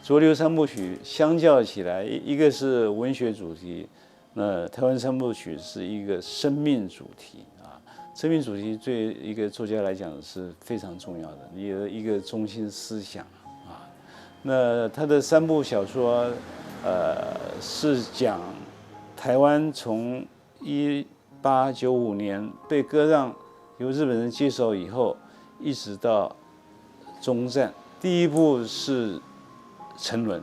浊流三部曲相较起来，一个是文学主题，那台湾三部曲是一个生命主题啊。生命主题对一个作家来讲是非常重要的，你的一个中心思想啊。那他的三部小说，是讲台湾从1895年被割让由日本人接手以后，一直到终战。第一部是沉沦，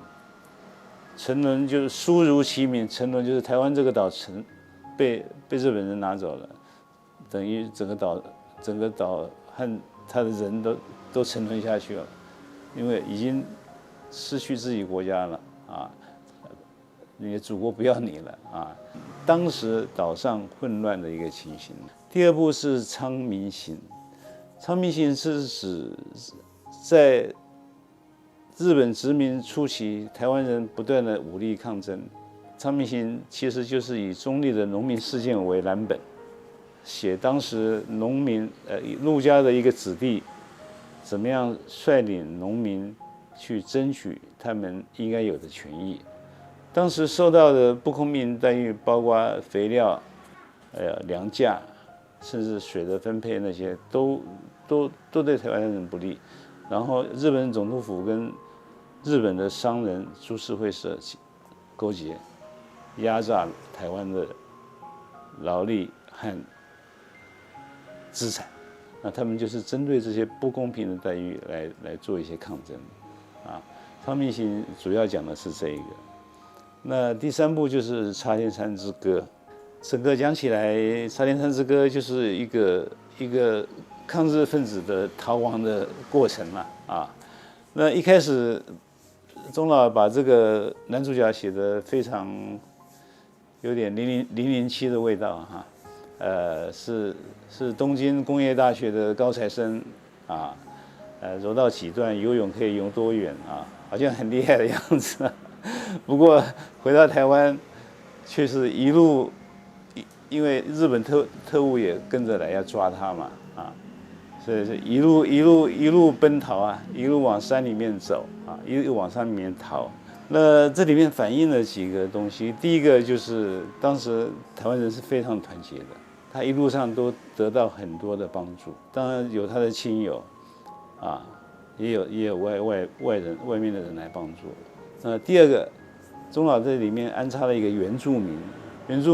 沉沦就是书如其名，沉沦就是台湾这个岛被日本人拿走了，等于整个岛和他的人都沉沦下去了，因为已经失去自己国家了啊，你的祖国不要你了啊。当时岛上混乱的一个情形。第二部是昌明行，昌明行是指在日本殖民初期，台湾人不断的武力抗争。昌明行其实就是以中立的农民事件为蓝本，写当时农民陆家的一个子弟，怎么样率领农民去争取他们应该有的权益。当时受到的不公平待遇，包括肥料、粮价，甚至水的分配那些，都对台湾人不利。然后日本总督府跟日本的商人株式会社勾结，压榨台湾的劳力和资产。那他们就是针对这些不公平的待遇来做一些抗争啊。昌明行主要讲的是这一个。那第三部就是《插天山之歌》，整个讲起来，《插天山之歌》就是一个抗日分子的逃亡的过程嘛啊。那一开始，钟老把这个男主角写得非常有点007的味道哈，是东京工业大学的高材生啊，柔道几段，游泳可以游多远啊，好像很厉害的样子。不过回到台湾，却是一路，因为日本特务也跟着来要抓他嘛啊，所以是一路奔逃啊，一路往山里面走啊，一路往山里面逃。那这里面反映了几个东西，第一个就是当时台湾人是非常团结的，他一路上都得到很多的帮助，当然有他的亲友啊，也有外面的人来帮助。第二个，钟老在里面安插了一个原住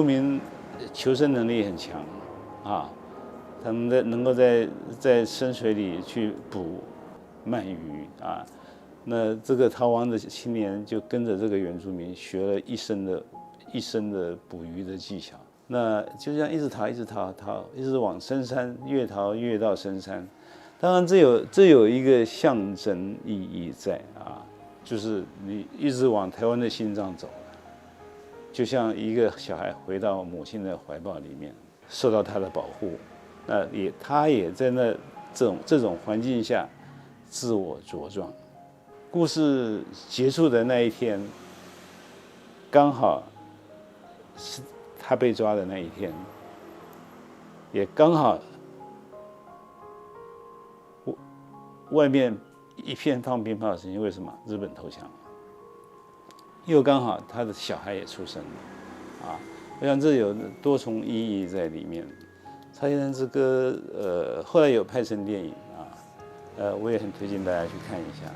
民求生能力很强啊，他们能够在深水里去捕鳗鱼啊。那这个逃亡的青年就跟着这个原住民学了一生的捕鱼的技巧。那就这样一直逃，一直往深山越逃越到深山。当然这有一个象征意义在啊。就是你一直往台湾的心脏走，就像一个小孩回到母亲的怀抱里面，受到她的保护，那他也在这种环境下自我茁壮。故事结束的那一天，刚好是他被抓的那一天，也刚好外面一片放鞭炮的声音，为什么？日本投降，又刚好他的小孩也出生了，啊，我想这有多重意义在里面。《插天山之歌》后来有拍成电影啊，我也很推荐大家去看一下。